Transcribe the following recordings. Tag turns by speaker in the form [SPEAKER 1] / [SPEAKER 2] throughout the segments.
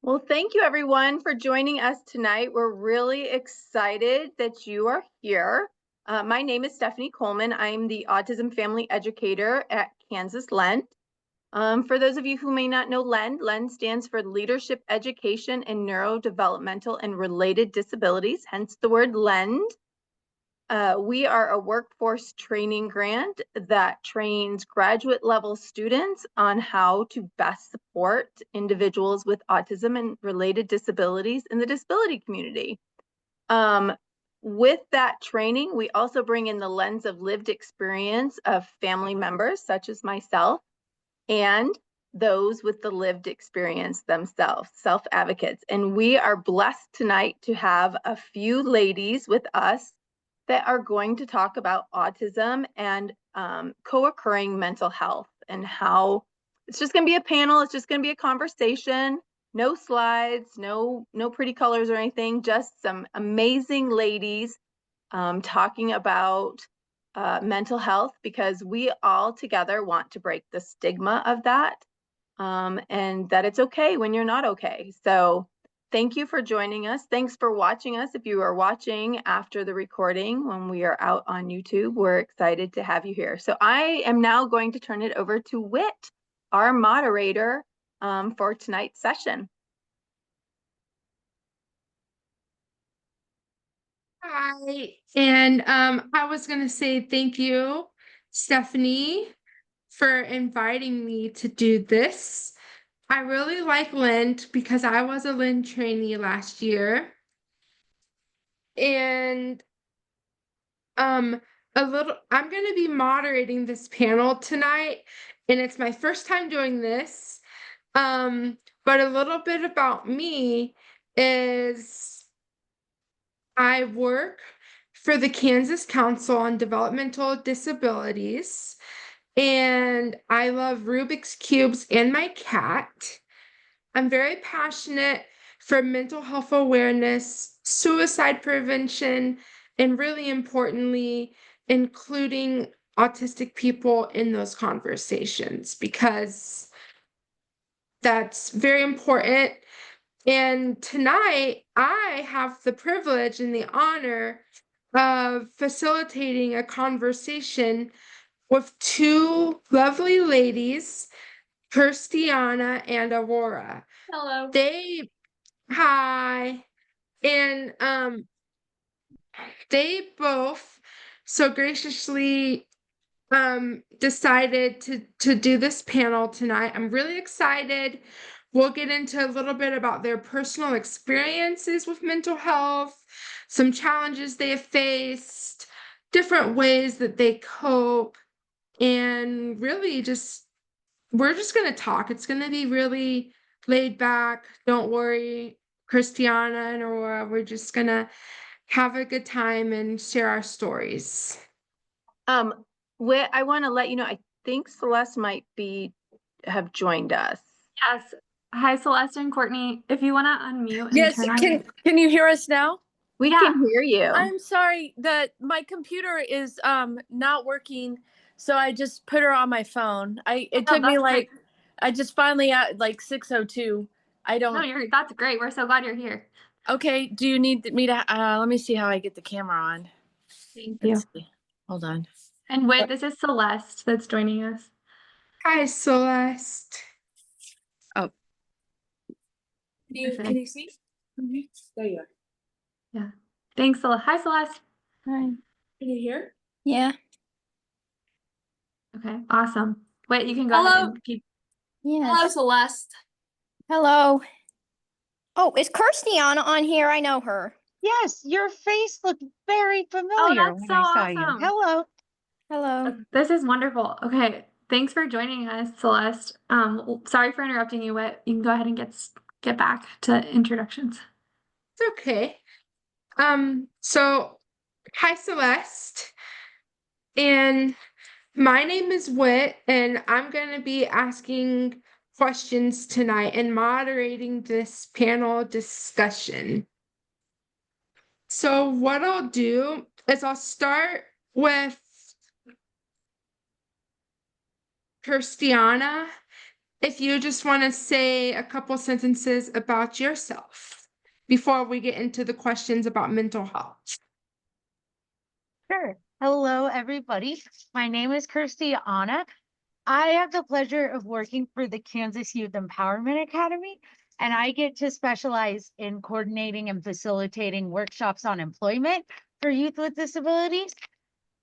[SPEAKER 1] Well, thank you everyone for joining us tonight. We're really excited that you are here. My name is Stephanie Coleman. I'm the Autism Family Educator at Kansas LEND. For those of you who may not know LEND, LEND stands for Leadership Education in Neurodevelopmental and Related Disabilities, hence the word LEND. We are a workforce training grant that trains graduate level students on how to best support individuals with autism and related disabilities in the disability community. With that training, we also bring in the lens of lived experience of family members, such as myself, and those with the lived experience themselves, self-advocates. And we are blessed tonight to have a few ladies with us that are going to talk about autism and co-occurring mental health, and how it's just going to be a panel. It's just going to be a conversation. No slides, no pretty colors or anything, just some amazing ladies talking about mental health, because we all together want to break the stigma of that, and that it's okay when you're not okay. So thank you for joining us. Thanks for watching us. If you are watching after the recording when we are out on YouTube, we're excited to have you here. So I am now going to turn it over to Whit, our moderator for tonight's session.
[SPEAKER 2] Hi, and I was gonna say thank you, Stephanie, for inviting me to do this. I really like Lind because I was a Lind trainee last year, and I'm gonna be moderating this panel tonight, and it's my first time doing this. But a little bit about me is I work for the Kansas Council on Developmental Disabilities, and I love Rubik's Cubes and my cat. I'm very passionate for mental health awareness, suicide prevention, and really importantly, including autistic people in those conversations, because that's very important. And tonight, I have the privilege and the honor of facilitating a conversation with two lovely ladies, Christiana and Aurora.
[SPEAKER 3] Hello.
[SPEAKER 2] Hi. And they both so graciously decided to do this panel tonight. I'm really excited. We'll get into a little bit about their personal experiences with mental health, some challenges they have faced, different ways that they cope, and really just we're just going to talk. It's going to be really laid back. Don't worry, Christiana and Aurora, we're just going to have a good time and share our stories.
[SPEAKER 1] Whit, I want to let you know, I think Celeste might have joined us.
[SPEAKER 3] Yes. Hi, Celeste and Courtney. If you want to unmute and
[SPEAKER 4] Yes,
[SPEAKER 3] turn on
[SPEAKER 4] can you hear us now?
[SPEAKER 1] We can hear you.
[SPEAKER 4] I'm sorry that my computer is not working, so I just put her on my phone. It took me like great. I just finally at like 6:02. I don't.
[SPEAKER 3] No, that's great. We're so glad you're here.
[SPEAKER 4] Okay. Do you need me to? Let me see how I get the camera on.
[SPEAKER 3] Thank
[SPEAKER 4] Let's
[SPEAKER 3] you.
[SPEAKER 4] see. Hold on.
[SPEAKER 3] And wait, this is Celeste that's joining us.
[SPEAKER 2] Hi, Celeste.
[SPEAKER 4] Oh. Can you see?
[SPEAKER 3] Mm-hmm.
[SPEAKER 4] There you are.
[SPEAKER 3] Yeah. Thanks, Celeste. Hi, Celeste.
[SPEAKER 4] Hi. Can you hear?
[SPEAKER 5] Yeah.
[SPEAKER 3] Okay. Awesome. Wait, you can go
[SPEAKER 5] Hello.
[SPEAKER 3] ahead and keep.
[SPEAKER 5] Yes.
[SPEAKER 4] Hello, Celeste.
[SPEAKER 5] Hello. Oh, is Christiana on here? I know her.
[SPEAKER 6] Yes, your face looked very familiar
[SPEAKER 3] that's
[SPEAKER 6] when
[SPEAKER 3] so
[SPEAKER 6] I saw
[SPEAKER 3] awesome.
[SPEAKER 6] you. Hello.
[SPEAKER 5] Hello.
[SPEAKER 3] This is wonderful. Okay. Thanks for joining us, Celeste. Sorry for interrupting you, Whit. You can go ahead and get back to introductions.
[SPEAKER 2] It's okay. So hi, Celeste. And my name is Whit, and I'm going to be asking questions tonight and moderating this panel discussion. So what I'll do is I'll start with Christiana, if you just want to say a couple sentences about yourself before we get into the questions about mental health.
[SPEAKER 6] Sure. Hello, everybody. My name is Anna. I have the pleasure of working for the Kansas Youth Empowerment Academy, and I get to specialize in coordinating and facilitating workshops on employment for youth with disabilities.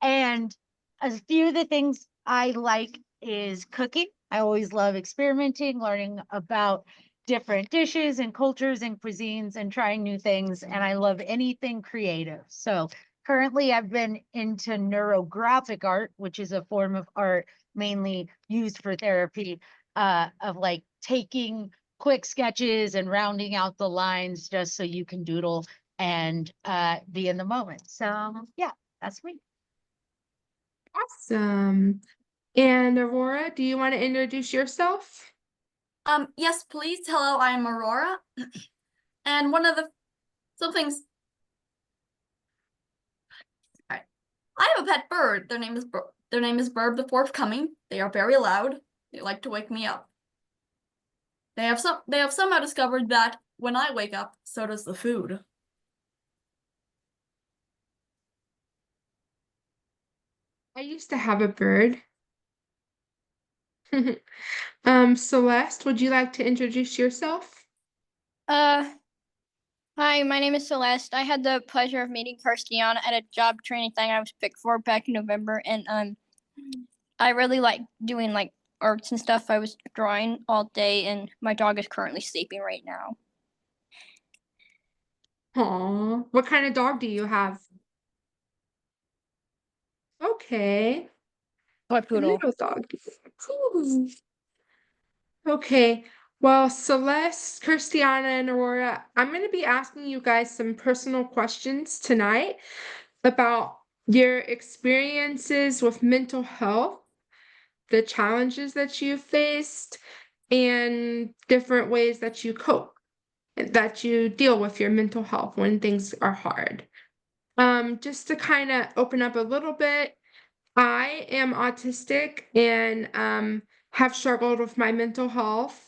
[SPEAKER 6] And a few of the things I like is cooking. I always love experimenting, learning about different dishes and cultures and cuisines and trying new things. And I love anything creative. So currently I've been into neurographic art, which is a form of art mainly used for therapy, of like taking quick sketches and rounding out the lines just so you can doodle and be in the moment. So yeah, that's me.
[SPEAKER 2] Awesome. And Aurora, do you want to introduce yourself?
[SPEAKER 7] Yes, please. Hello, I'm Aurora. And one of the some things I have a pet bird. Their name is Bird the Forthcoming. They are very loud. They like to wake me up. They have somehow discovered that when I wake up, so does the food.
[SPEAKER 2] I used to have a bird. Celeste, would you like to introduce yourself?
[SPEAKER 5] Hi, my name is Celeste. I had the pleasure of meeting Kirstiana at a job training thing I was picked for back in November, and I really like doing like arts and stuff. I was drawing all day, and my dog is currently sleeping right now.
[SPEAKER 2] Aw, what kind of dog do you have? Okay,
[SPEAKER 5] Toy
[SPEAKER 2] a
[SPEAKER 5] poodle.
[SPEAKER 2] little dog. Cool. Okay, well, Celeste, Christiana, and Aurora, I'm going to be asking you guys some personal questions tonight about your experiences with mental health, the challenges that you faced, and different ways that you cope, that you deal with your mental health when things are hard. Just to kind of open up a little bit, I am autistic and have struggled with my mental health.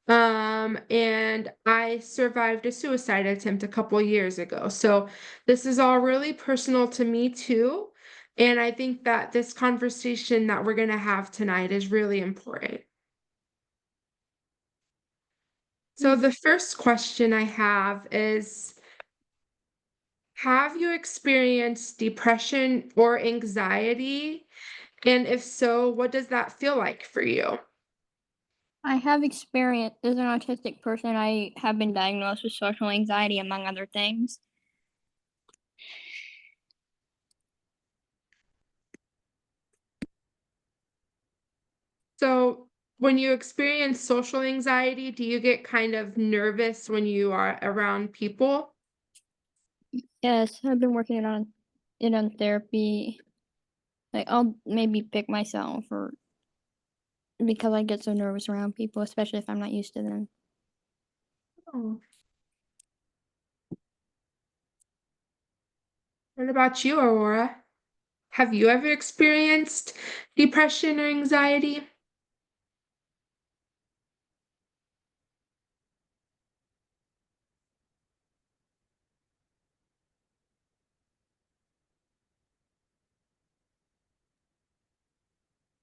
[SPEAKER 2] And I survived a suicide attempt a couple years ago. So this is all really personal to me too. And I think that this conversation that we're going to have tonight is really important. So the first question I have is, have you experienced depression or anxiety? And if so, what does that feel like for you?
[SPEAKER 5] I have experience as an autistic person. I have been diagnosed with social anxiety, among other things.
[SPEAKER 2] So, when you experience social anxiety, do you get kind of nervous when you are around people?
[SPEAKER 5] Yes, I've been working on it on therapy. Like I'll maybe pick myself or because I get so nervous around people, especially if I'm not used to them.
[SPEAKER 2] Oh. What about you, Aurora? Have you ever experienced depression or anxiety?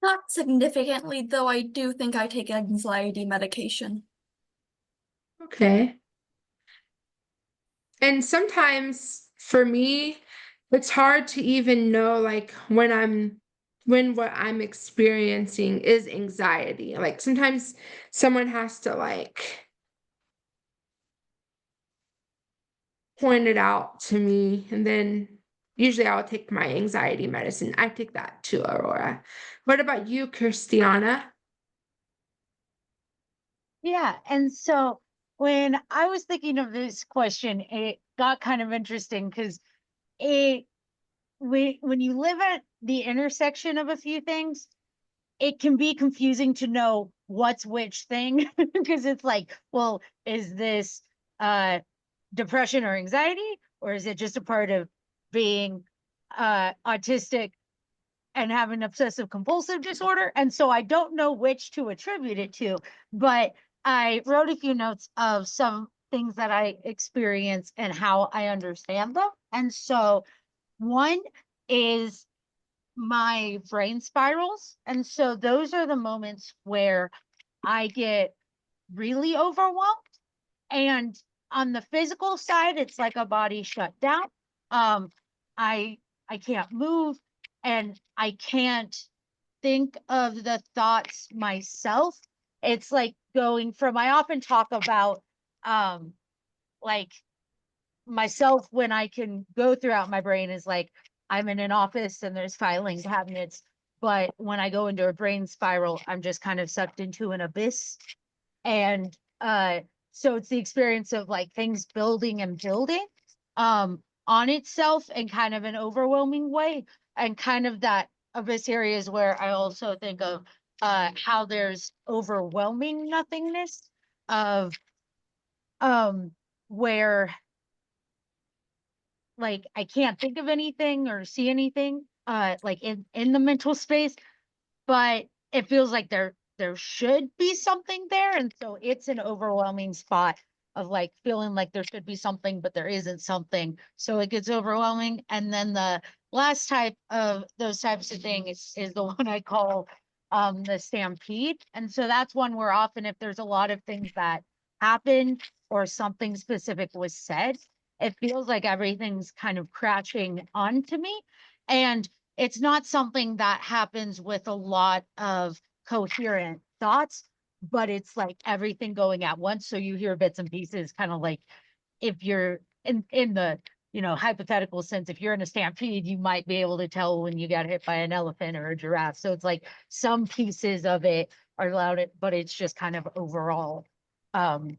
[SPEAKER 7] Not significantly, though I do think I take anxiety medication.
[SPEAKER 2] Okay. And sometimes for me, it's hard to even know like when what I'm experiencing is anxiety. Like sometimes someone has to like point it out to me, and then usually I'll take my anxiety medicine. I take that too, Aurora. What about you, Christiana?
[SPEAKER 6] Yeah, and so when I was thinking of this question, it got kind of interesting because it when you live at the intersection of a few things, it can be confusing to know what's which thing because it's like, well, is this depression or anxiety, or is it just a part of being autistic and have an obsessive compulsive disorder. And so I don't know which to attribute it to, but I wrote a few notes of some things that I experience and how I understand them. And so one is my brain spirals. And so those are the moments where I get really overwhelmed. And on the physical side, it's like a body shut down. I can't move and I can't think of the thoughts myself. It's like going from, I often talk about like myself when I can go throughout my brain is like I'm in an office and there's filing cabinets, but when I go into a brain spiral, I'm just kind of sucked into an abyss. And so it's the experience of like things building and building on itself in kind of an overwhelming way. And kind of that abyss areas where I also think of how there's overwhelming nothingness of where like I can't think of anything or see anything like in the mental space, but it feels like there should be something there. And so it's an overwhelming spot of like feeling like there should be something, but there isn't something. So it gets overwhelming. And then the last type of those types of things is the one I call the stampede. And so that's one where often if there's a lot of things that happen or something specific was said, it feels like everything's kind of crashing onto me. And it's not something that happens with a lot of coherent thoughts, but it's like everything going at once. So you hear bits and pieces, kind of like if you're in the hypothetical sense, if you're in a stampede, you might be able to tell when you got hit by an elephant or a giraffe. So it's like some pieces of it are loud, but it's just kind of overall kind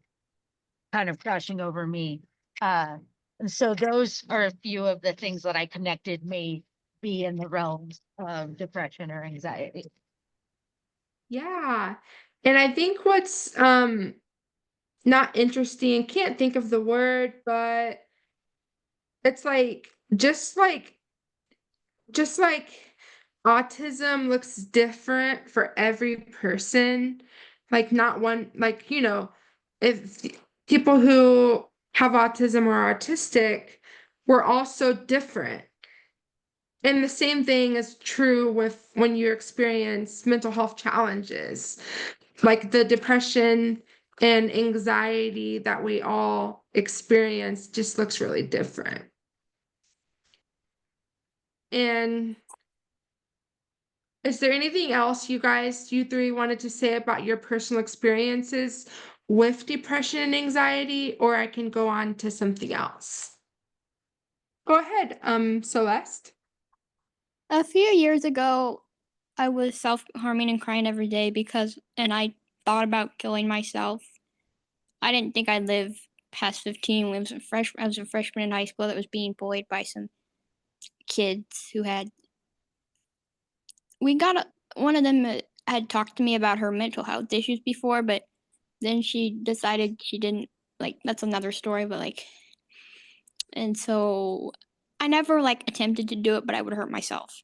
[SPEAKER 6] of crashing over me. And so those are a few of the things that I connected may be in the realms of depression or anxiety.
[SPEAKER 2] Yeah. And I think what's not interesting, can't think of the word, but it's like just like autism looks different for every person. Like not one, like, if people who have autism or autistic, we're also different. And the same thing is true with when you experience mental health challenges, like the depression and anxiety that we all experience just looks really different. And is there anything else you three wanted to say about your personal experiences with depression and anxiety, or I can go on to something else? Go ahead, Celeste.
[SPEAKER 5] A few years ago, I was self-harming and crying every day and I thought about killing myself. I didn't think I'd live past 15 when I was a freshman in high school that was being bullied by some kids who had. One of them had talked to me about her mental health issues before, but then she decided she didn't like. That's another story, but like, and so I never like attempted to do it, but I would hurt myself.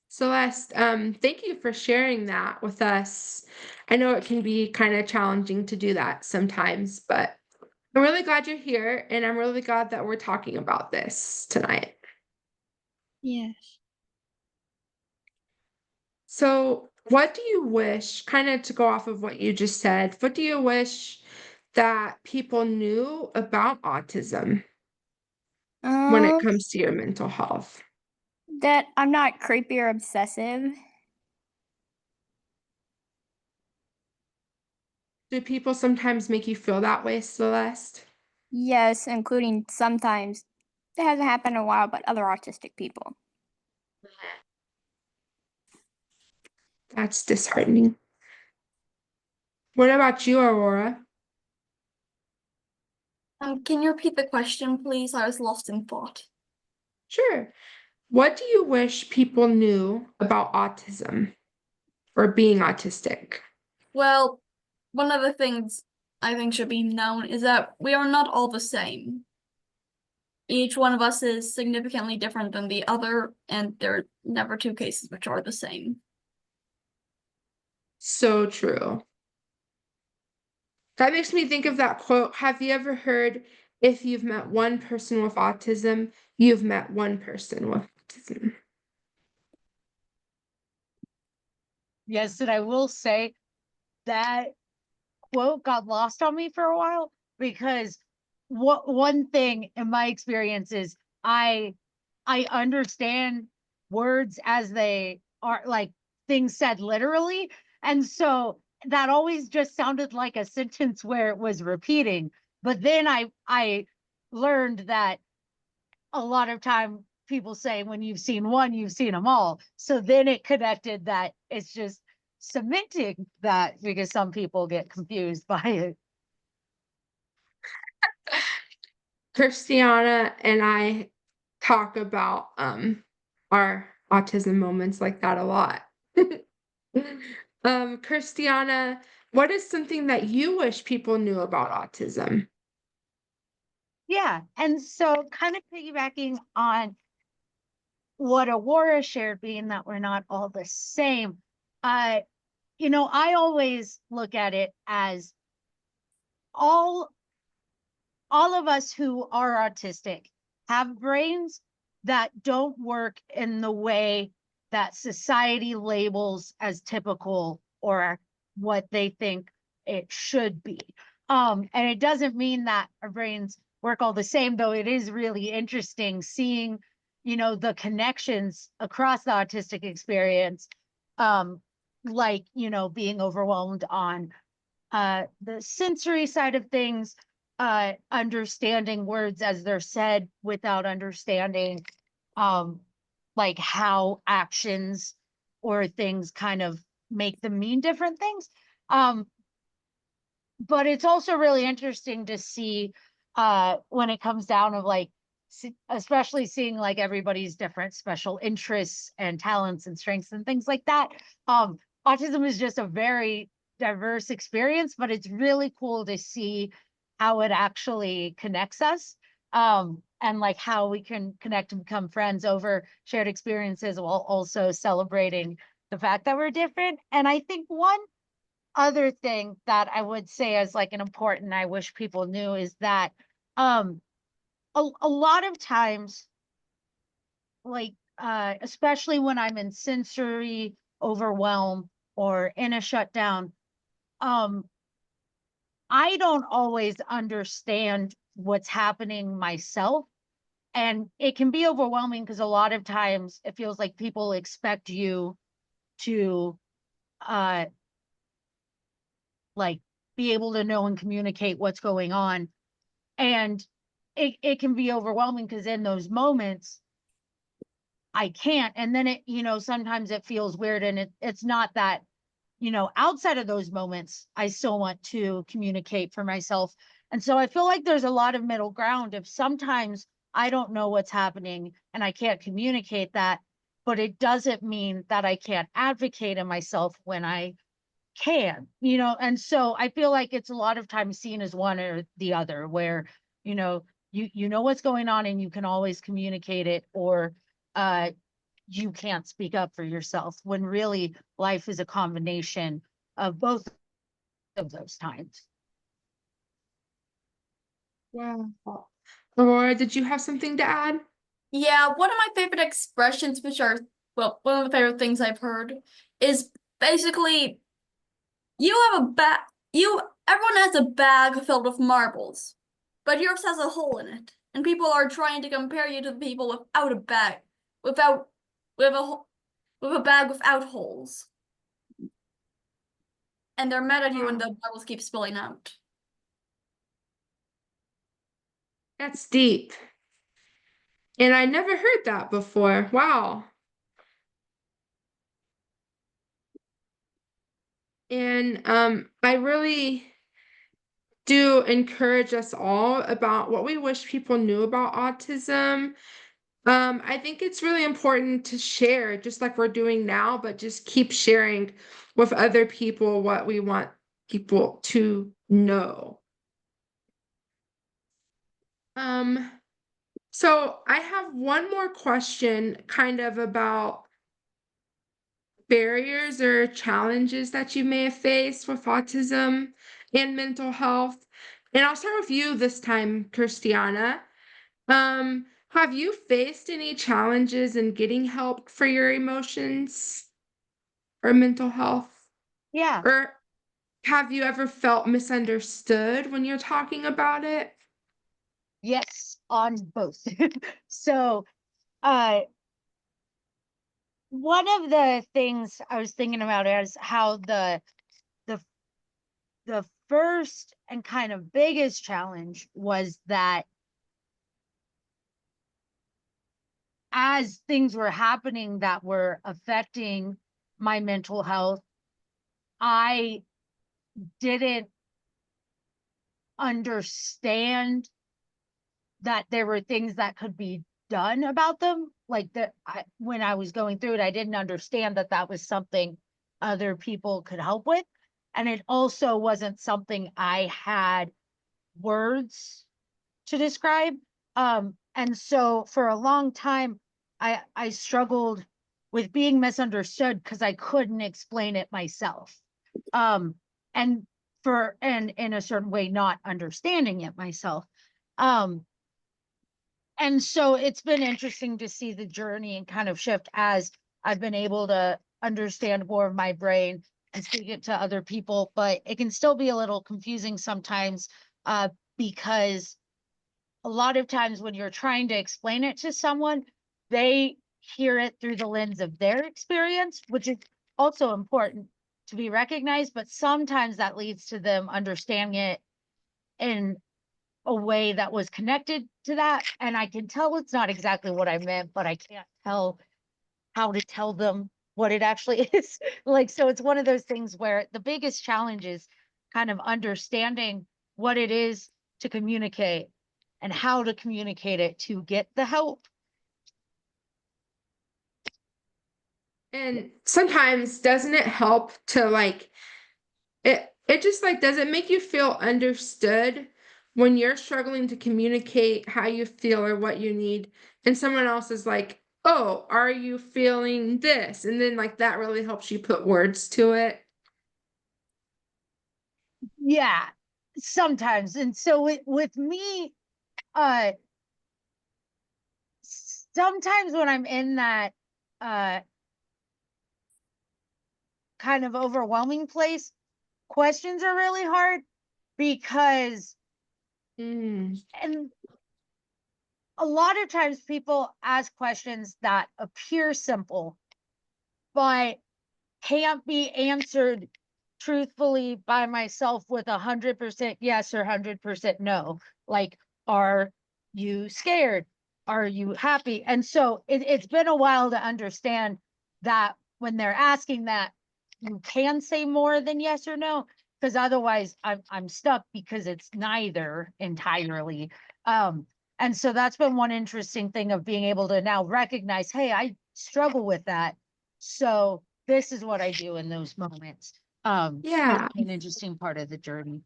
[SPEAKER 2] Celeste, thank you for sharing that with us. I know it can be kind of challenging to do that sometimes, but I'm really glad you're here, and I'm really glad that we're talking about this tonight.
[SPEAKER 5] Yes.
[SPEAKER 2] So, what do you wish, kind of to go off of what you just said, what do you wish that people knew about autism when it comes to your mental health?
[SPEAKER 5] That I'm not creepy or obsessive.
[SPEAKER 2] Do people sometimes make you feel that way, Celeste?
[SPEAKER 5] Yes, including sometimes. It hasn't happened in a while, but other autistic people.
[SPEAKER 2] That's disheartening. What about you, Aurora?
[SPEAKER 7] Can you repeat the question, please? I was lost in thought.
[SPEAKER 2] Sure. What do you wish people knew about autism or being autistic?
[SPEAKER 7] Well, one of the things I think should be known is that we are not all the same. each one of us is significantly different than the other, and there are never two cases which are the same.
[SPEAKER 2] So true. That makes me think of that quote. Have you ever heard, if you've met one person with autism, you've met one person with autism?
[SPEAKER 6] Yes, and I will say that quote got lost on me for a while because one thing in my experience is I understand words as they are, like things said literally, and so that always just sounded like a sentence where it was repeating. But then I learned that a lot of time people say when you've seen one, you've seen them all. So then it connected that it's just cementing that, because some people get confused by it.
[SPEAKER 2] Christiana and I talk about our autism moments like that a lot. Christiana, what is something that you wish people knew about autism?
[SPEAKER 6] Yeah. And so kind of piggybacking on what Aurora shared, being that we're not all the same, I always look at it as all of us who are autistic have brains that don't work in the way that society labels as typical or what they think it should be. And it doesn't mean that our brains work all the same, though it is really interesting seeing, the connections across the autistic experience, like, being overwhelmed on the sensory side of things, understanding words as they're said without understanding like how actions or things kind of make them mean different things. But it's also really interesting to see when it comes down of like especially seeing like everybody's different special interests and talents and strengths and things like that. Autism is just a very diverse experience, but it's really cool to see how it actually connects us, and like how we can connect and become friends over shared experiences while also celebrating the fact that we're different. And I think one other thing that I would say as like an important, I wish people knew, is that a lot of times, like especially when I'm in sensory overwhelm or in a shutdown, um I don't always understand what's happening myself. And it can be overwhelming because a lot of times it feels like people expect you to uh like be able to know and communicate what's going on. And it can be overwhelming because in those moments I can't. And then sometimes it feels weird, and it's not that, outside of those moments, I still want to communicate for myself. And so I feel like there's a lot of middle ground. If sometimes I don't know what's happening and I can't communicate that, but it doesn't mean that I can't advocate in myself when I can, and so I feel like it's a lot of times seen as one or the other, where, you know what's going on and you can always communicate it, or you can't speak up for yourself, when really life is a combination of both of those times.
[SPEAKER 2] Wow. Aurora, did you have something to add?
[SPEAKER 7] Yeah, one of my favorite expressions, which are, well, one of the favorite things I've heard, is basically you have a bag, everyone has a bag filled with marbles, but yours has a hole in it. And people are trying to compare you to the people without a bag, with a bag without holes. And they're mad at you when the marbles keep spilling out.
[SPEAKER 2] That's deep. And I never heard that before. Wow. And I really do encourage us all about what we wish people knew about autism. I think it's really important to share, just like we're doing now, but just keep sharing with other people what we want people to know. So I have one more question kind of about barriers or challenges that you may have faced with autism and mental health. And I'll start with you this time, Christiana. Have you faced any challenges in getting help for your emotions or mental health?
[SPEAKER 6] Yeah.
[SPEAKER 2] Or have you ever felt misunderstood when you're talking about it?
[SPEAKER 6] Yes, on both. So, uh, one of the things I was thinking about is how the the first and kind of biggest challenge was that as things were happening that were affecting my mental health, I didn't understand that there were things that could be done about them. Like that, when I was going through it, I didn't understand that that was something other people could help with. And it also wasn't something I had words to describe. And so for a long time, I struggled with being misunderstood because I couldn't explain it myself. And and in a certain way, not understanding it myself. Um, and so it's been interesting to see the journey and kind of shift as I've been able to understand more of my brain and speak it to other people, but it can still be a little confusing sometimes, because a lot of times when you're trying to explain it to someone, they hear it through the lens of their experience, which is also important to be recognized, but sometimes that leads to them understanding it in a way that was connected to that. And I can tell it's not exactly what I meant, but I can't tell how to tell them what it actually is. Like, so it's one of those things where the biggest challenge is kind of understanding what it is to communicate and how to communicate it to get the help.
[SPEAKER 2] And sometimes doesn't it help to like it just like does it make you feel understood when you're struggling to communicate how you feel or what you need and someone else is like, "Oh, are you feeling this?" And then like that really helps you put words to it.
[SPEAKER 6] Yeah, sometimes. And so with me, uh, sometimes when I'm in that uh kind of overwhelming place, questions are really hard because
[SPEAKER 2] Mm.
[SPEAKER 6] and a lot of times people ask questions that appear simple but can't be answered truthfully by myself with 100% yes or 100% no. Like, are you scared? Are you happy? And so it's been a while to understand that when they're asking that, you can say more than yes or no, because otherwise I'm stuck because it's neither entirely. And so that's been one interesting thing of being able to now recognize, hey, I struggle with that. So this is what I do in those moments.
[SPEAKER 2] Yeah.
[SPEAKER 6] It's an interesting part of the journey.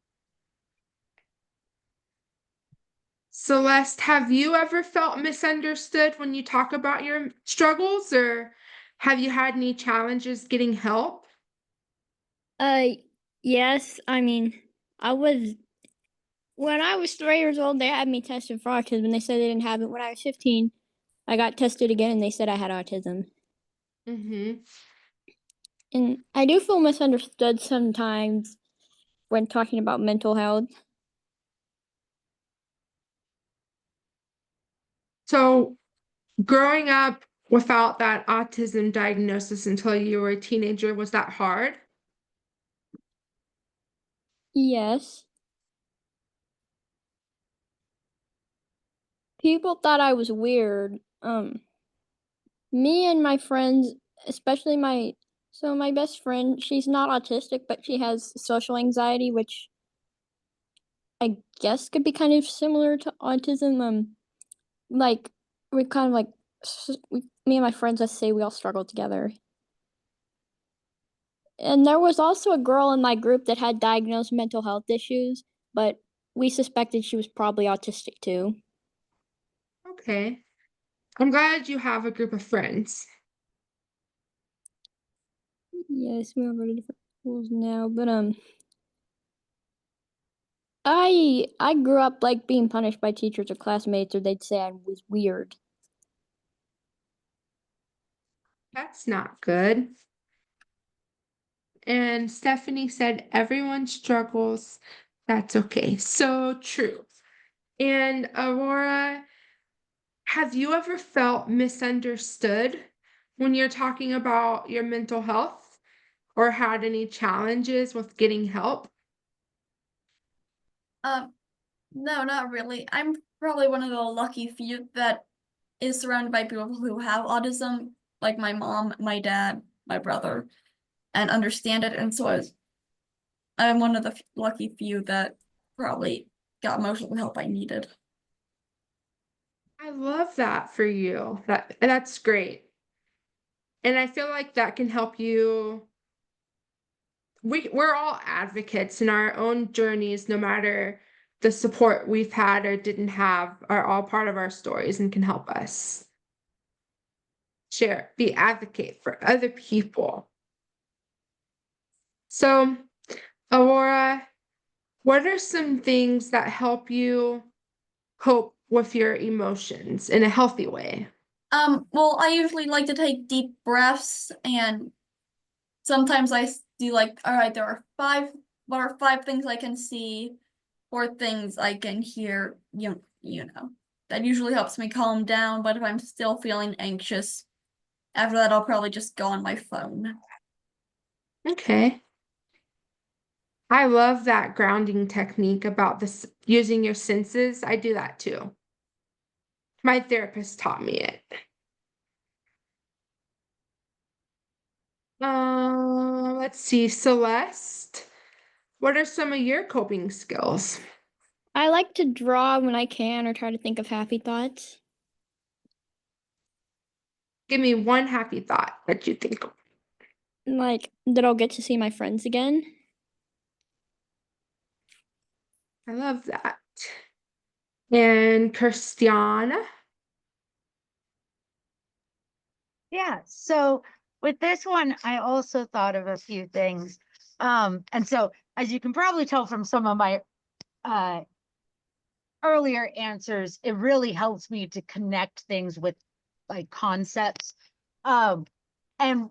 [SPEAKER 2] Celeste, have you ever felt misunderstood when you talk about your struggles, or have you had any challenges getting help?
[SPEAKER 5] Uh, yes. I mean, I was when I was 3 years old. They had me tested for autism, and they said they didn't have it. When I was 15, I got tested again, and they said I had autism.
[SPEAKER 2] Mm-hmm.
[SPEAKER 5] And I do feel misunderstood sometimes when talking about mental health.
[SPEAKER 2] So, growing up without that autism diagnosis until you were a teenager, was that hard?
[SPEAKER 5] Yes. People thought I was weird. Me and my friends, especially my best friend, she's not autistic, but she has social anxiety, which I guess could be kind of similar to autism. Like we kind of like me and my friends, let's say we all struggle together. And there was also a girl in my group that had diagnosed mental health issues, but we suspected she was probably autistic too.
[SPEAKER 2] okay. I'm glad you have a group of friends.
[SPEAKER 5] Yes, we have already different schools now, but I grew up like being punished by teachers or classmates, or they'd say I was weird.
[SPEAKER 2] That's not good. And Stephanie said, everyone struggles. That's okay. So true. And Aurora, have you ever felt misunderstood when you're talking about your mental health or had any challenges with getting help?
[SPEAKER 7] No, not really. I'm probably one of the lucky few that is surrounded by people who have autism, like my mom, my dad, my brother, and understand it. And so I'm one of the lucky few that probably got most of the help I needed.
[SPEAKER 2] I love that for you. That's great. And I feel like that can help you. We're all advocates in our own journeys, no matter the support we've had or didn't have, are all part of our stories and can help us share, be advocate for other people. So, Aurora, what are some things that help you cope with your emotions in a healthy way?
[SPEAKER 7] Well, I usually like to take deep breaths, and sometimes I do like, all right, what are 5 things I can see, 4 things I can hear, you know. That usually helps me calm down, but if I'm still feeling anxious, after that I'll probably just go on my phone.
[SPEAKER 2] Okay. I love that grounding technique about this using your senses. I do that too. My therapist taught me it. Let's see, Celeste. What are some of your coping skills?
[SPEAKER 5] I like to draw when I can or try to think of happy thoughts.
[SPEAKER 2] Give me one happy thought that you think of.
[SPEAKER 5] Like that I'll get to see my friends again.
[SPEAKER 2] I love that. And Christiana?
[SPEAKER 6] Yeah, so with this one, I also thought of a few things. And so as you can probably tell from some of my earlier answers, it really helps me to connect things with like concepts. And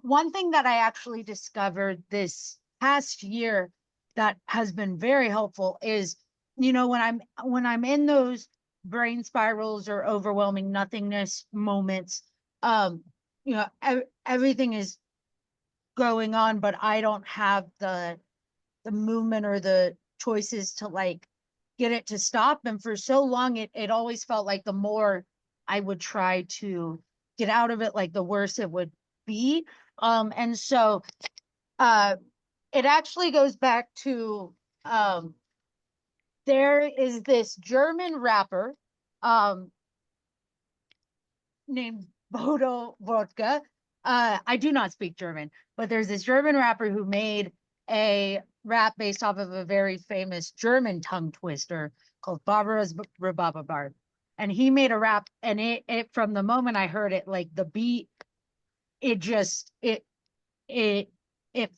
[SPEAKER 6] one thing that I actually discovered this past year that has been very helpful is, when I'm in those brain spirals or overwhelming nothingness moments, um, everything is going on, but I don't have the movement or the choices to like get it to stop. And for so long, it always felt like the more I would try to get out of it, like the worse it would be. And so uh it actually goes back to there is this German rapper um named Bodo Vodka. I do not speak German, but there's this German rapper who made a rap based off of a very famous German tongue twister called Barbara's Rabababar. And he made a rap, and it from the moment I heard it, like the beat, it just it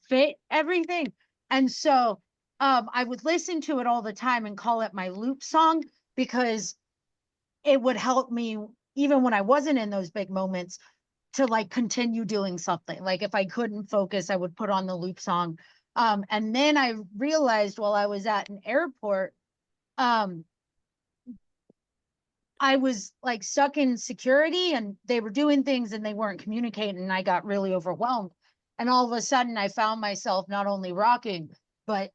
[SPEAKER 6] fit everything. And so I would listen to it all the time and call it my loop song, because it would help me even when I wasn't in those big moments to like continue doing something. Like if I couldn't focus, I would put on the loop song. And then I realized while I was at an airport, I was like stuck in security and they were doing things and they weren't communicating, and I got really overwhelmed. And all of a sudden I found myself not only rocking, but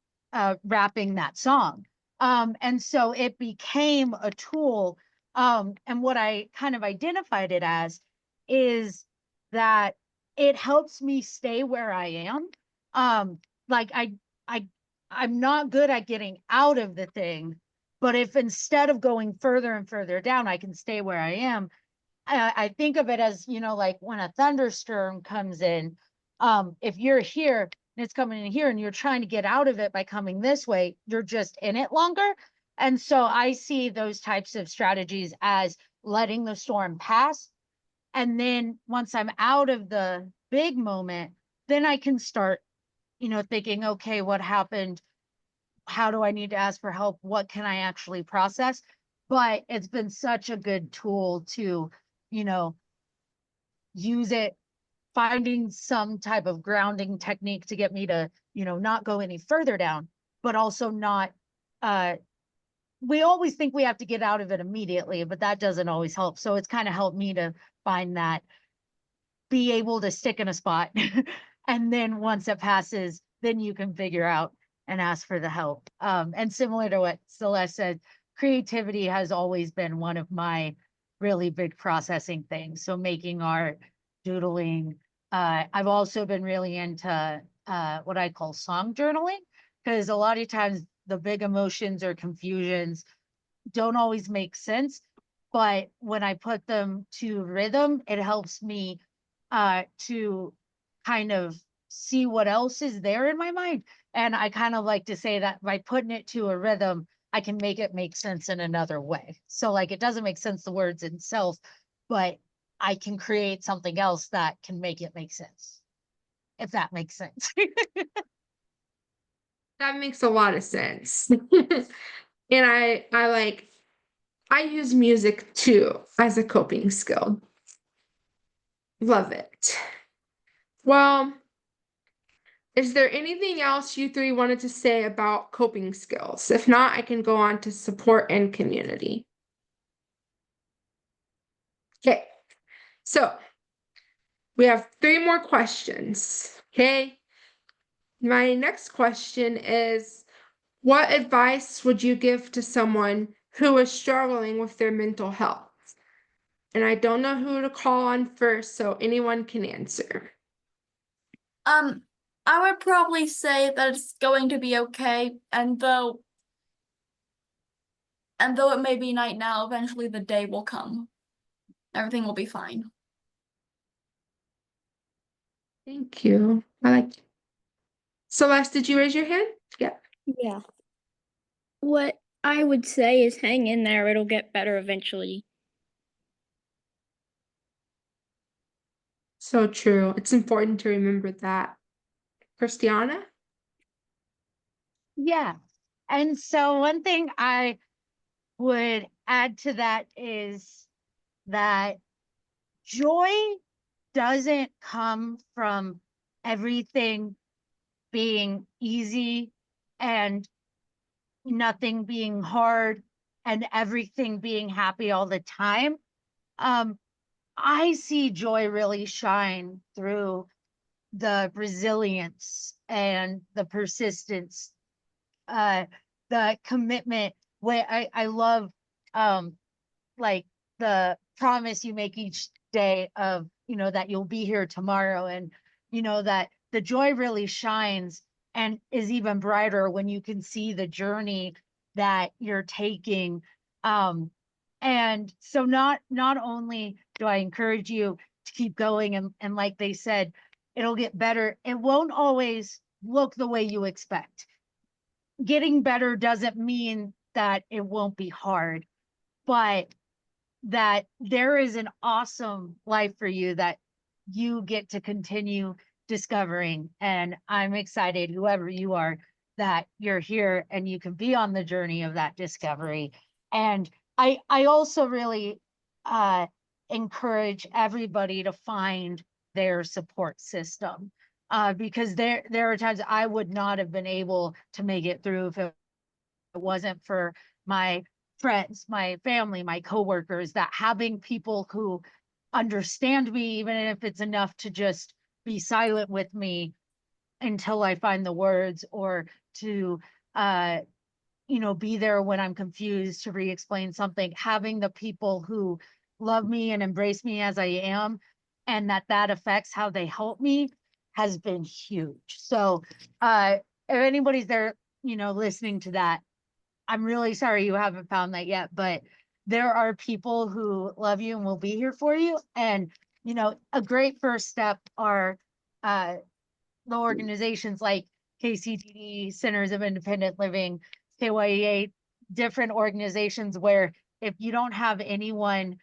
[SPEAKER 6] rapping that song. And so it became a tool. And what I kind of identified it as is that it helps me stay where I am. Like I, I'm not good at getting out of the thing, but if instead of going further and further down, I can stay where I am, I think of it as, like when a thunderstorm comes in, if you're here and it's coming in here and you're trying to get out of it by coming this way, you're just in it longer. And so I see those types of strategies as letting the storm pass. And then once I'm out of the big moment, then I can start, thinking, okay, what happened? How do I need to ask for help? What can I actually process? But it's been such a good tool to, use it, finding some type of grounding technique to get me to, not go any further down, but also not, we always think we have to get out of it immediately, but that doesn't always help. So it's kind of helped me to find that, be able to stick in a spot. And then once it passes, then you can figure out and ask for the help. And similar to what Celeste said, creativity has always been one of my really big processing things. So making art, doodling. I've also been really into what I call song journaling, because a lot of times the big emotions or confusions don't always make sense. But when I put them to rhythm, it helps me to kind of see what else is there in my mind. And I kind of like to say that by putting it to a rhythm, I can make it make sense in another way. So like it doesn't make sense, the words itself, but I can create something else that can make it make sense, if that makes sense.
[SPEAKER 2] That makes a lot of sense. And I use music too as a coping skill. Love it. Well, is there anything else you three wanted to say about coping skills? If not, I can go on to support and community. Okay, so we have 3 more questions. Okay, my next question is, what advice would you give to someone who is struggling with their mental health? And I don't know who to call on first, so anyone can answer.
[SPEAKER 7] I would probably say that it's going to be okay, and though it may be night now, eventually the day will come. Everything will be fine.
[SPEAKER 2] Thank you. Celeste, did you raise your hand? Yeah.
[SPEAKER 5] Yeah. What I would say is hang in there, it'll get better eventually.
[SPEAKER 2] So true. It's important to remember that. Christiana?
[SPEAKER 6] Yeah. And so one thing I would add to that is that joy doesn't come from everything being easy and nothing being hard and everything being happy all the time. I see joy really shine through the resilience and the persistence, the commitment. Where I love like the promise you make each day of, that you'll be here tomorrow, and that the joy really shines and is even brighter when you can see the journey that you're taking. And so not only do I encourage you to keep going, and like they said, it'll get better. It won't always look the way you expect. Getting better doesn't mean that it won't be hard, but that there is an awesome life for you that you get to continue discovering. And I'm excited, whoever you are, that you're here and you can be on the journey of that discovery. And I also really encourage everybody to find their support system, because there are times I would not have been able to make it through if it wasn't for my friends, my family, my coworkers, that having people who understand me, even if it's enough to just be silent with me until I find the words, or to be there when I'm confused to re-explain something. Having the people who love me and embrace me as I am, and that affects how they help me, has been huge. So if anybody's there, listening to that, I'm really sorry you haven't found that yet, but there are people who love you and will be here for you. And, a great first step are the organizations like KCTD, Centers of Independent Living, KYEA, different organizations where if you don't have anyone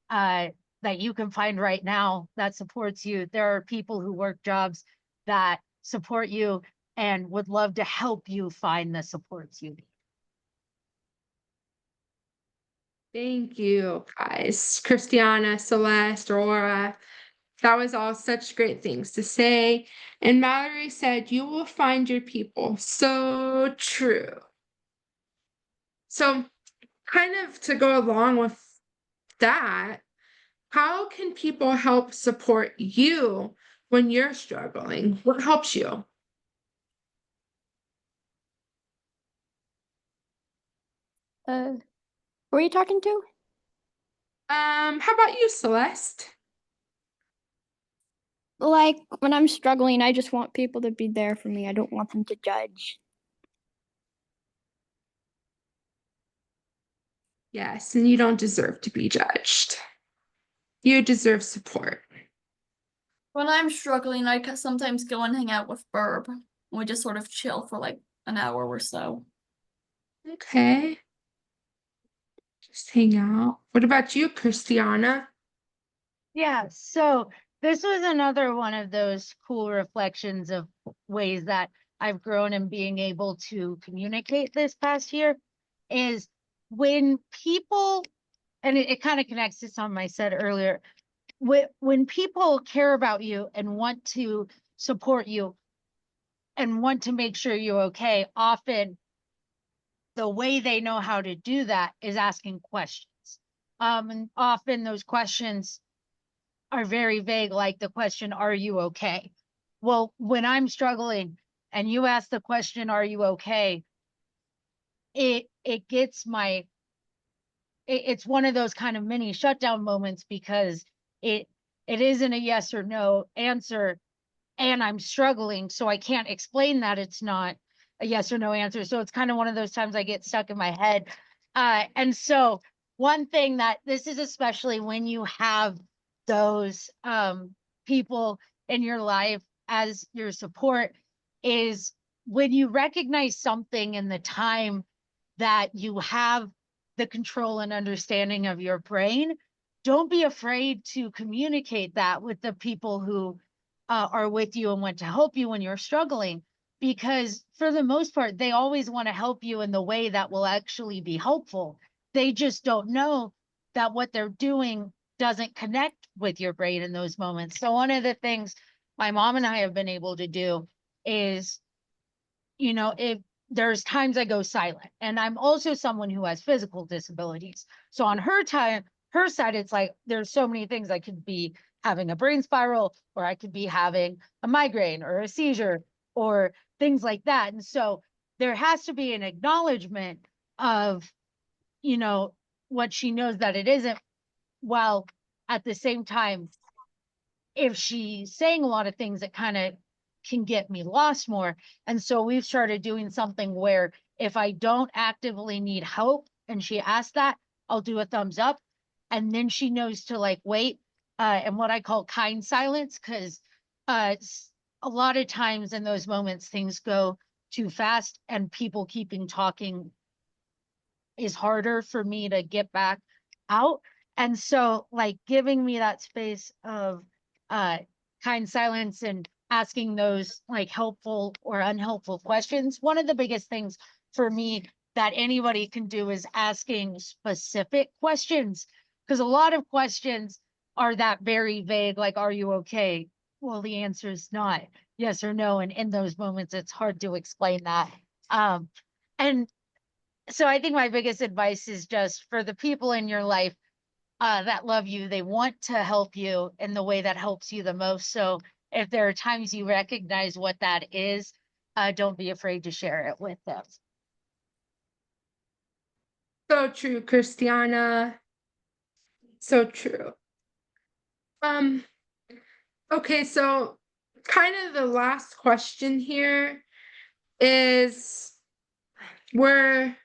[SPEAKER 6] that you can find right now that supports you. There are people who work jobs that support you and would love to help you find the supports you need.
[SPEAKER 2] Thank you, guys. Christiana, Celeste, Aurora. That was all such great things to say. And Mallory said, you will find your people. So true. So, kind of to go along with that, how can people help support you when you're struggling? What helps you?
[SPEAKER 5] Who are you talking to?
[SPEAKER 2] How about you, Celeste?
[SPEAKER 5] Like when I'm struggling, I just want people to be there for me. I don't want them to judge.
[SPEAKER 2] Yes, and you don't deserve to be judged. You deserve support.
[SPEAKER 7] When I'm struggling, I sometimes go and hang out with Burb. We just sort of chill for like an hour or so.
[SPEAKER 2] Okay. Just hang out. What about you, Christiana?
[SPEAKER 6] Yeah, so this was another one of those cool reflections of ways that I've grown in being able to communicate this past year is when people, and it kind of connects to something I said earlier, when people care about you and want to support you and want to make sure you're okay, often the way they know how to do that is asking questions. And often those questions are very vague, like the question, are you okay? Well, when I'm struggling and you ask the question, are you okay? It gets my, it's one of those kind of mini shutdown moments because it isn't a yes or no answer and I'm struggling. So I can't explain that it's not a yes or no answer. So it's kind of one of those times I get stuck in my head. And so one thing that this is especially when you have those people in your life as your support is when you recognize something in the time that you have the control and understanding of your brain, don't be afraid to communicate that with the people who are with you and want to help you when you're struggling, because for the most part, they always want to help you in the way that will actually be helpful. They just don't know that what they're doing doesn't connect with your brain in those moments. So one of the things my mom and I have been able to do is, if there's times I go silent, and I'm also someone who has physical disabilities. So on her side, it's like there's so many things. I could be having a brain spiral, or I could be having a migraine or a seizure or things like that. And so there has to be an acknowledgement of, what she knows that it isn't, while at the same time, if she's saying a lot of things that kind of can get me lost more. And so we've started doing something where if I don't actively need help and she asks that, I'll do a thumbs up. And then she knows to like wait, and what I call kind silence, because a lot of times in those moments, things go too fast and people keeping talking is harder for me to get back out. And so like giving me that space of uh kind silence and asking those like helpful or unhelpful questions. One of the biggest things for me that anybody can do is asking specific questions, because a lot of questions are that very vague, like, are you okay? Well, the answer is not yes or no. And in those moments, it's hard to explain that. And so I think my biggest advice is just for the people in your life that love you, they want to help you in the way that helps you the most. So if there are times you recognize what that is, don't be afraid to share it with them.
[SPEAKER 2] So true, Christiana. So true. Okay, so kind of the last question here is we're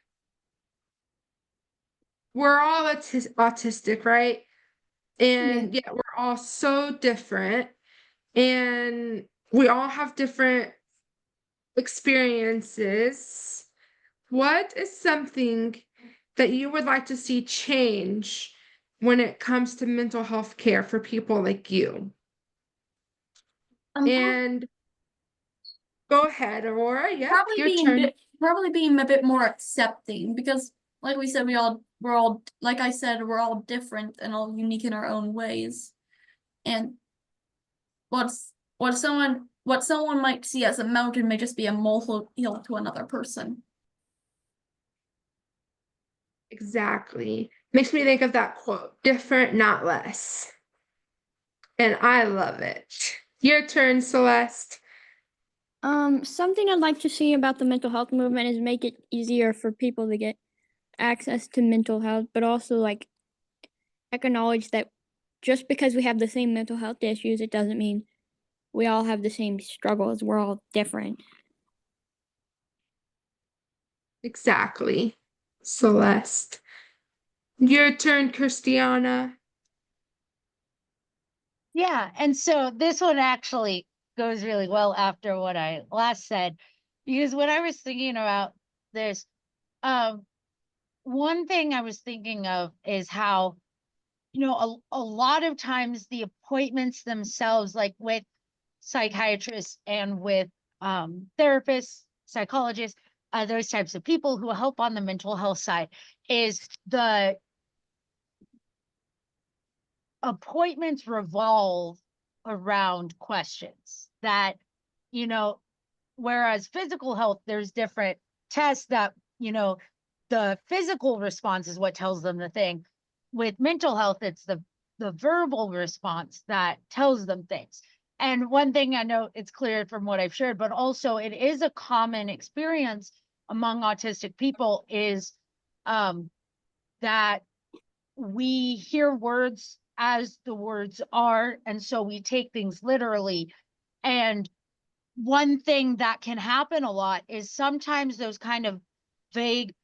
[SPEAKER 2] all autistic, right? And yeah, we're all so different and we all have different experiences. What is something that you would like to see change when it comes to mental health care for people like you?
[SPEAKER 7] Um,
[SPEAKER 2] And go ahead, Aurora. Yep,
[SPEAKER 7] probably
[SPEAKER 2] your
[SPEAKER 7] being
[SPEAKER 2] turn.
[SPEAKER 7] probably being a bit more accepting, because like we said, we're all like I said, we're all different and all unique in our own ways. And what someone might see as a mountain may just be a molehill to another person.
[SPEAKER 2] Exactly. Makes me think of that quote, different, not less. And I love it. Your turn, Celeste.
[SPEAKER 5] Something I'd like to see about the mental health movement is make it easier for people to get access to mental health, but also like acknowledge that just because we have the same mental health issues, it doesn't mean we all have the same struggles. We're all different.
[SPEAKER 2] Exactly. Celeste. Your turn, Christiana.
[SPEAKER 6] Yeah, and so this one actually goes really well after what I last said, because when I was thinking about this, um, one thing I was thinking of is how, a lot of times the appointments themselves, like with psychiatrists and with therapists, psychologists, those types of people who help on the mental health side, is the appointments revolve around questions that, you know, whereas physical health, there's different tests that, the physical response is what tells them the thing. With mental health, it's the verbal response that tells them things. And one thing I know, it's clear from what I've shared, but also it is a common experience among autistic people, is that we hear words as the words are, and so we take things literally. And one thing that can happen a lot is sometimes those kind of vague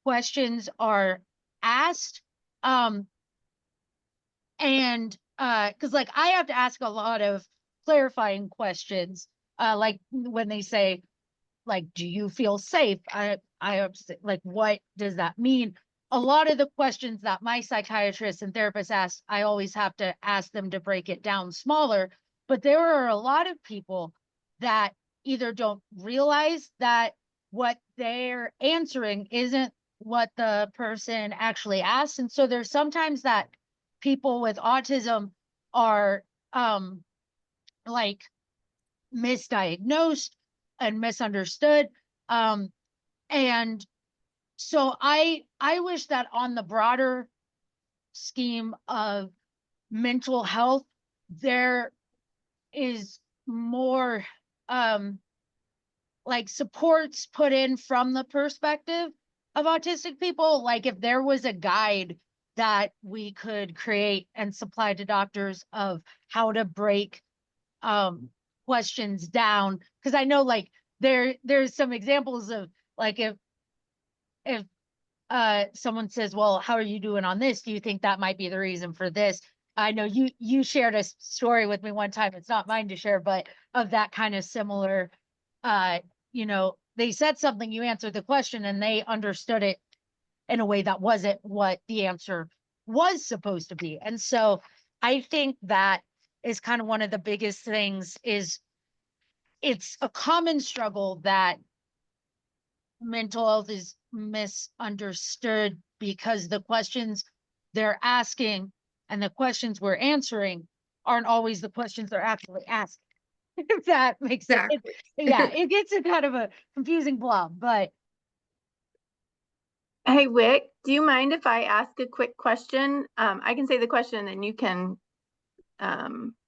[SPEAKER 6] questions are asked, and because like I have to ask a lot of clarifying questions, like when they say, like, do you feel safe? I have to say, like, what does that mean? A lot of the questions that my psychiatrists and therapists ask, I always have to ask them to break it down smaller. But there are a lot of people that either don't realize that what they're answering isn't what the person actually asked. And so there's sometimes that people with autism are like misdiagnosed and misunderstood. And so I wish that on the broader scheme of mental health, there is more like supports put in from the perspective of autistic people. Like if there was a guide that we could create and supply to doctors of how to break questions down, because I know like there's some examples of, like, if someone says, well, how are you doing on this, do you think that might be the reason for this? I know you shared a story with me one time, it's not mine to share, but of that kind of similar, they said something, you answered the question and they understood it in a way that wasn't what the answer was supposed to be. And so I think that is kind of one of the biggest things, is it's a common struggle that mental health is misunderstood because the questions they're asking and the questions we're answering aren't always the questions they're actually asking. If that makes sense.
[SPEAKER 2] Exactly.
[SPEAKER 6] Yeah, it gets a kind of a confusing blob, but
[SPEAKER 1] Hey, Wick, do you mind if I ask a quick question? I can say the question and you can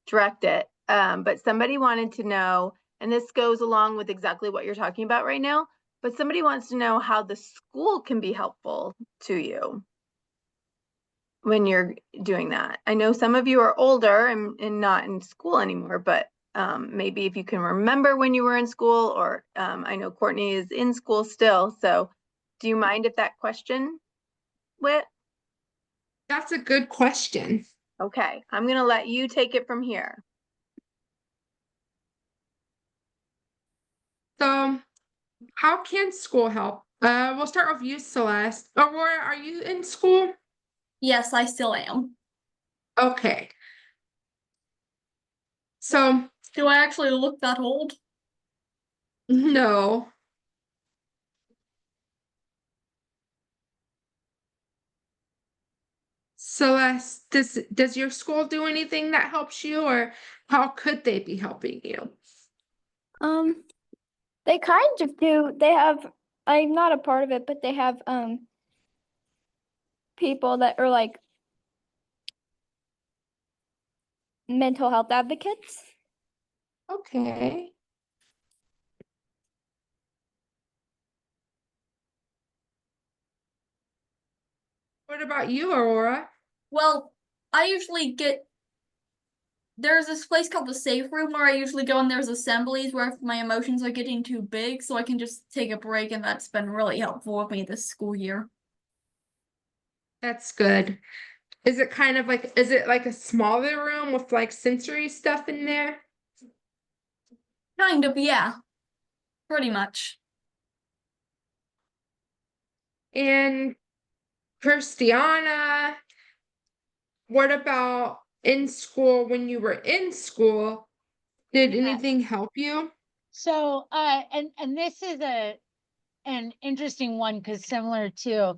[SPEAKER 1] direct it. But somebody wanted to know, and this goes along with exactly what you're talking about right now, but somebody wants to know how the school can be helpful to you when you're doing that. I know some of you are older and not in school anymore, but maybe if you can remember when you were in school, or I know Courtney is in school still. So do you mind if that question, Whit?
[SPEAKER 2] That's a good question.
[SPEAKER 1] Okay, I'm gonna let you take it from here.
[SPEAKER 2] So, how can school help? We'll start with you, Celeste. Aurora, are you in school?
[SPEAKER 7] Yes, I still am.
[SPEAKER 2] Okay. So,
[SPEAKER 7] Do I actually look that old?
[SPEAKER 2] no. Celeste, does your school do anything that helps you, or how could they be helping you?
[SPEAKER 5] They kind of do. They have, I'm not a part of it, but they have people that are like mental health advocates.
[SPEAKER 2] Okay. What about you, Aurora?
[SPEAKER 7] Well, I usually get there's this place called the safe room where I usually go, and there's assemblies where if my emotions are getting too big, so I can just take a break, and that's been really helpful with me this school year.
[SPEAKER 2] That's good. Is it like a smaller room with like sensory stuff in there?
[SPEAKER 7] Kind of, yeah. Pretty much.
[SPEAKER 2] And Christiana, what about in school when you were in school? Did anything help you?
[SPEAKER 6] So, and this is an interesting one because similar to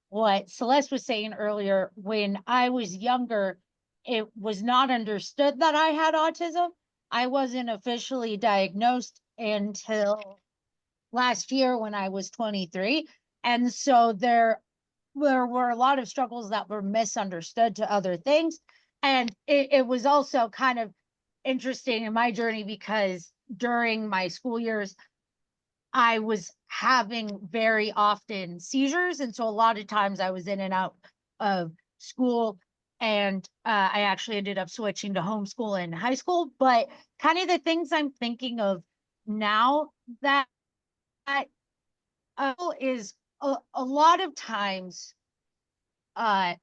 [SPEAKER 6] what Celeste was saying earlier, when I was younger, it was not understood that I had autism. I wasn't officially diagnosed until last year when I was 23. And so there were a lot of struggles that were misunderstood to other things. And it was also kind of interesting in my journey because during my school years, I was having very often seizures. And so a lot of times I was in and out of school. And I actually ended up switching to homeschool in high school. But kind of the things I'm thinking of now that is a lot of times uh,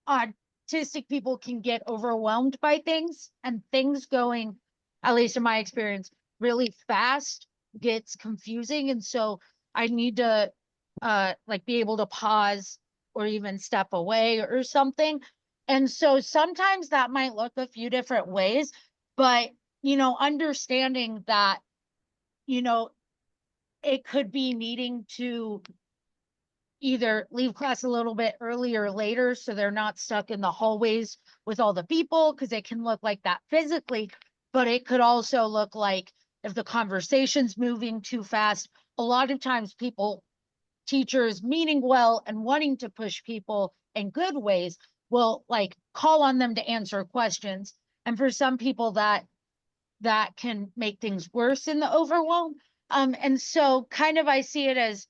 [SPEAKER 6] autistic people can get overwhelmed by things, and things going, at least in my experience, really fast gets confusing. And so I need to like be able to pause or even step away or something. And so sometimes that might look a few different ways, but understanding that, you know, it could be needing to either leave class a little bit earlier or later so they're not stuck in the hallways with all the people, because it can look like that physically, but it could also look like if the conversation's moving too fast. A lot of times teachers meaning well and wanting to push people in good ways will like call on them to answer questions. And for some people that can make things worse in the overwhelm. And so kind of I see it as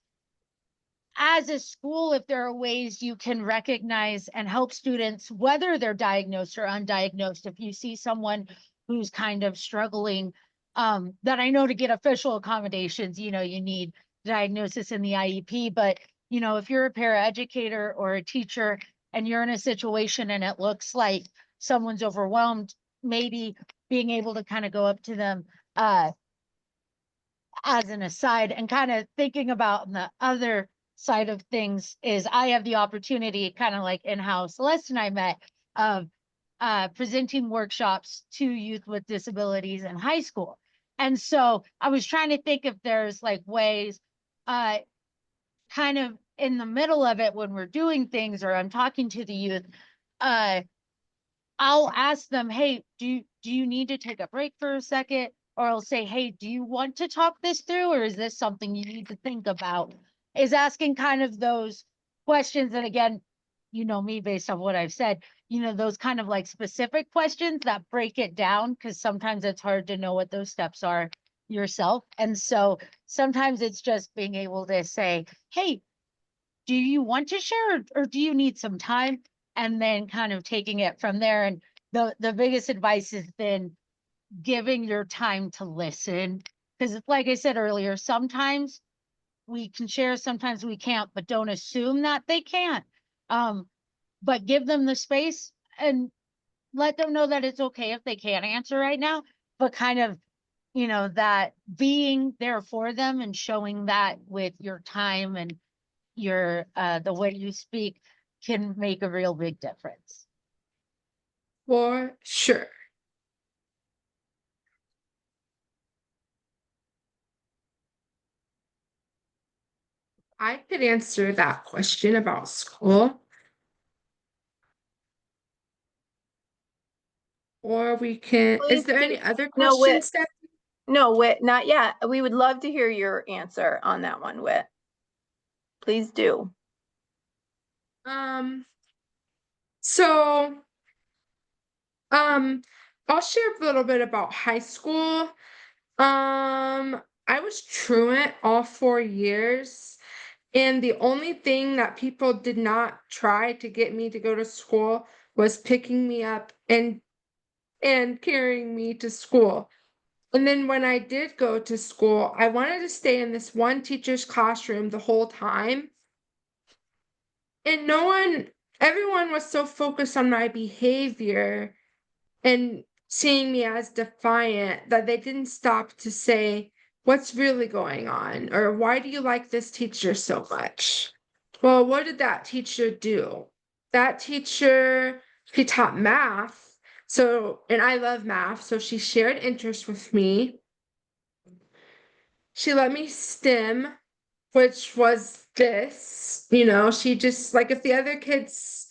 [SPEAKER 6] a school, if there are ways you can recognize and help students, whether they're diagnosed or undiagnosed, if you see someone who's kind of struggling, that I know to get official accommodations, you need diagnosis in the IEP, but if you're a paraeducator or a teacher and you're in a situation and it looks like someone's overwhelmed, maybe being able to kind of go up to them, as an aside, and kind of thinking about the other side of things is I have the opportunity, kind of like in how Celeste and I met, of presenting workshops to youth with disabilities in high school. And so I was trying to think if there's like ways, kind of in the middle of it when we're doing things or I'm talking to the youth, I'll ask them, hey, do you need to take a break for a second? Or I'll say, hey, do you want to talk this through? Or is this something you need to think about? Is asking kind of those questions. And again, me based on what I've said, those kind of like specific questions that break it down, because sometimes it's hard to know what those steps are yourself. And so sometimes it's just being able to say, hey, do you want to share or do you need some time? And then kind of taking it from there. And the biggest advice has been giving your time to listen. Because like I said earlier, sometimes we can share, sometimes we can't, but don't assume that they can't. But give them the space and let them know that it's okay if they can't answer right now, but kind of, that being there for them and showing that with your time and your the way you speak can make a real big difference.
[SPEAKER 2] For sure. I could answer that question about school. Or we can, is
[SPEAKER 1] Please
[SPEAKER 2] there
[SPEAKER 1] do.
[SPEAKER 2] any other
[SPEAKER 1] No, Whit.
[SPEAKER 2] questions, Steph?
[SPEAKER 1] No, Whit, not yet. We would love to hear your answer on that one, Whit. Please do.
[SPEAKER 2] So, I'll share a little bit about high school. I was truant all 4 years, and the only thing that people did not try to get me to go to school was picking me up and carrying me to school. And then when I did go to school, I wanted to stay in this one teacher's classroom the whole time. And everyone was so focused on my behavior and seeing me as defiant that they didn't stop to say, what's really going on? Or why do you like this teacher so much? Well, what did that teacher do? That teacher, she taught math. So, and I love math. So she shared interest with me. She let me STEM, which was this, she just like if the other kids,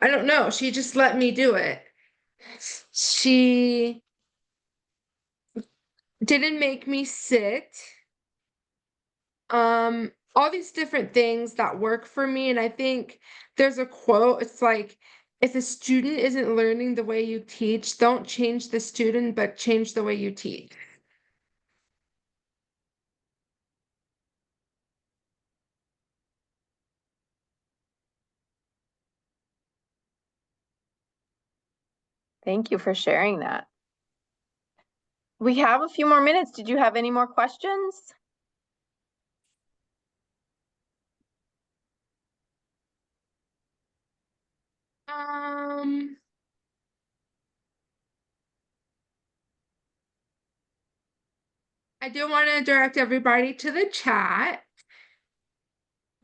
[SPEAKER 2] I don't know, she just let me do it. She didn't make me sit. All these different things that work for me. And I think there's a quote, it's like, if a student isn't learning the way you teach, don't change the student, but change the way you teach.
[SPEAKER 1] Thank you for sharing that. We have a few more minutes. Did you have any more questions?
[SPEAKER 2] I do want to direct everybody to the chat.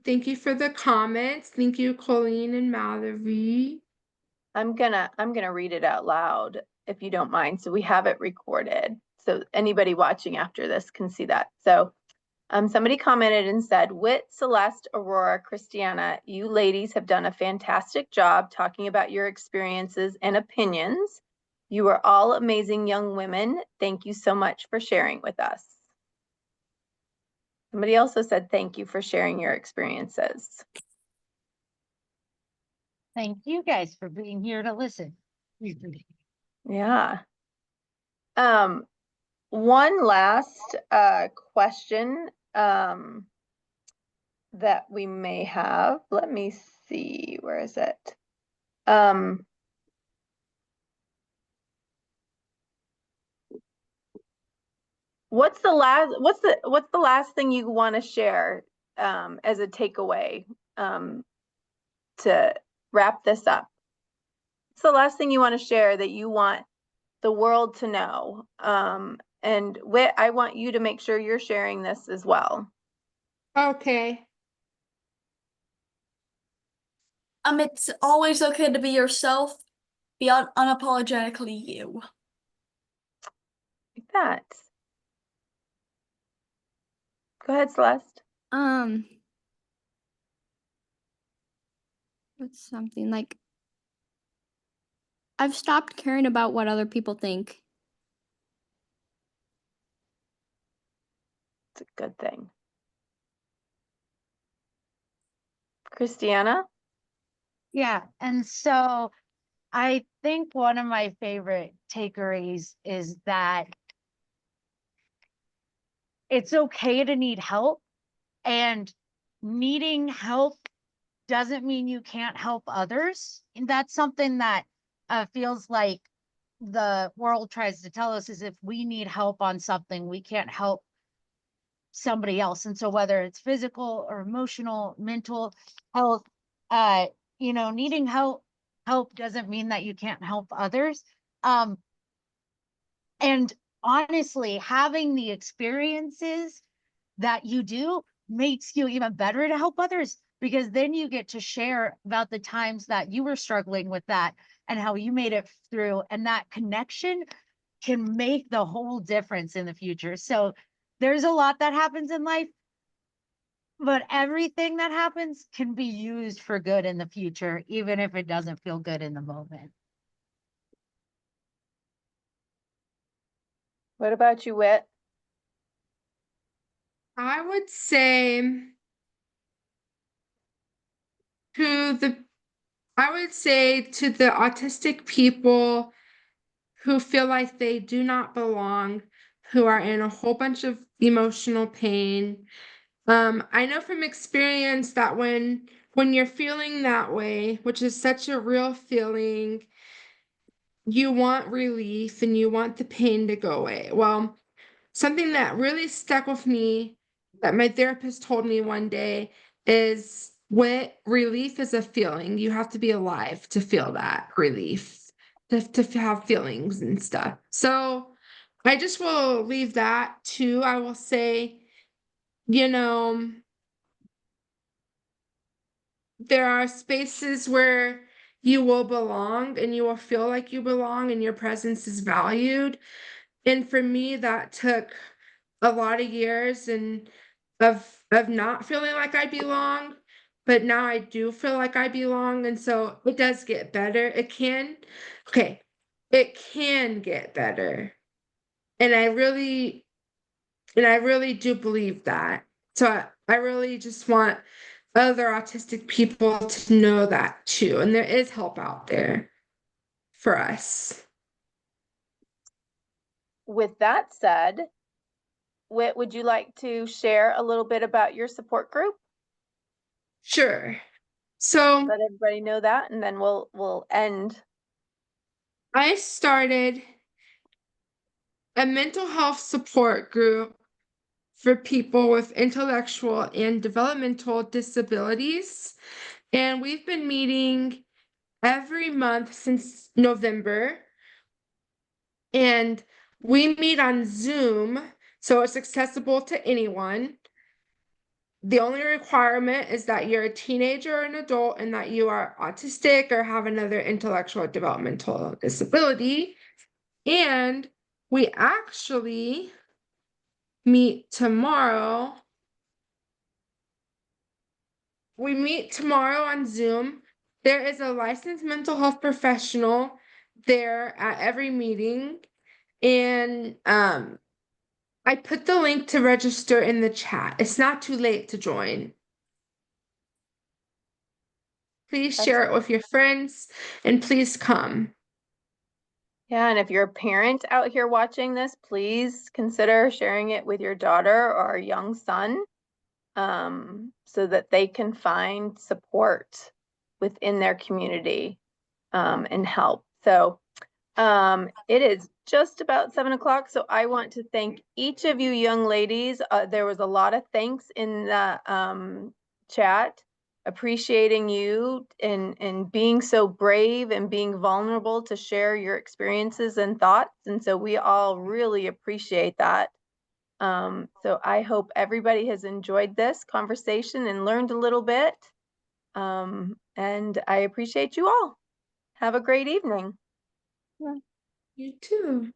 [SPEAKER 2] Thank you for the comments. Thank you, Colleen and Mallory.
[SPEAKER 1] I'm gonna read it out loud if you don't mind. So we have it recorded. So anybody watching after this can see that. So somebody commented and said, Whit, Celeste, Aurora, Christiana, you ladies have done a fantastic job talking about your experiences and opinions. You are all amazing young women. Thank you so much for sharing with us. Somebody also said, thank you for sharing your experiences.
[SPEAKER 6] Thank you guys for being here to listen.
[SPEAKER 1] Yeah. One last question that we may have. Let me see, where is it? What's the last thing you want to share as a takeaway to wrap this up? What's the last thing you want to share that you want the world to know? And Whit, I want you to make sure you're sharing this as well.
[SPEAKER 2] Okay.
[SPEAKER 7] It's always okay to be yourself. Be unapologetically you.
[SPEAKER 1] Like that. Go ahead, Celeste.
[SPEAKER 5] What's something like I've stopped caring about what other people think.
[SPEAKER 1] It's a good thing. Christiana?
[SPEAKER 6] Yeah, and so I think one of my favorite takeaways is that it's okay to need help, and needing help doesn't mean you can't help others. And that's something that feels like the world tries to tell us, is if we need help on something, we can't help somebody else. And so whether it's physical or emotional, mental health, needing help doesn't mean that you can't help others. And honestly, having the experiences that you do makes you even better to help others. because then you get to share about the times that you were struggling with that and how you made it through. And that connection can make the whole difference in the future. So there's a lot that happens in life, but everything that happens can be used for good in the future, even if it doesn't feel good in the moment.
[SPEAKER 1] What about you, Whit?
[SPEAKER 2] I would say to the autistic people who feel like they do not belong, who are in a whole bunch of emotional pain. I know from experience that when you're feeling that way, which is such a real feeling, you want relief and you want the pain to go away. Well, something that really stuck with me that my therapist told me one day is when relief is a feeling. You have to be alive to feel that relief, to have feelings and stuff. So I just will leave that too. I will say, you know, there are spaces where you will belong and you will feel like you belong and your presence is valued. And for me, that took a lot of years and of not feeling like I belong, but now I do feel like I belong, and so it does get better. Okay, it can get better. And I really do believe that. So I really just want other autistic people to know that too. And there is help out there for us.
[SPEAKER 1] With that said, Whit, would you like to share a little bit about your support group?
[SPEAKER 2] Sure. So
[SPEAKER 1] Let everybody know that, and then we'll end.
[SPEAKER 2] I started a mental health support group for people with intellectual and developmental disabilities. And we've been meeting every month since November. And we meet on Zoom, so it's accessible to anyone. The only requirement is that you're a teenager or an adult and that you are autistic or have another intellectual or developmental disability. And we actually meet tomorrow. We meet tomorrow on Zoom. There is a licensed mental health professional there at every meeting. And I put the link to register in the chat. It's not too late to join. Please share it with your friends and please come.
[SPEAKER 1] Yeah, and if you're a parent out here watching this, please consider sharing it with your daughter or young son, so that they can find support within their community, and help. So it is just about 7 o'clock, so I want to thank each of you young ladies. There was a lot of thanks in the chat, appreciating you and being so brave and being vulnerable to share your experiences and thoughts. And so we all really appreciate that. So I hope everybody has enjoyed this conversation and learned a little bit. And I appreciate you all. Have a great evening.
[SPEAKER 2] You too.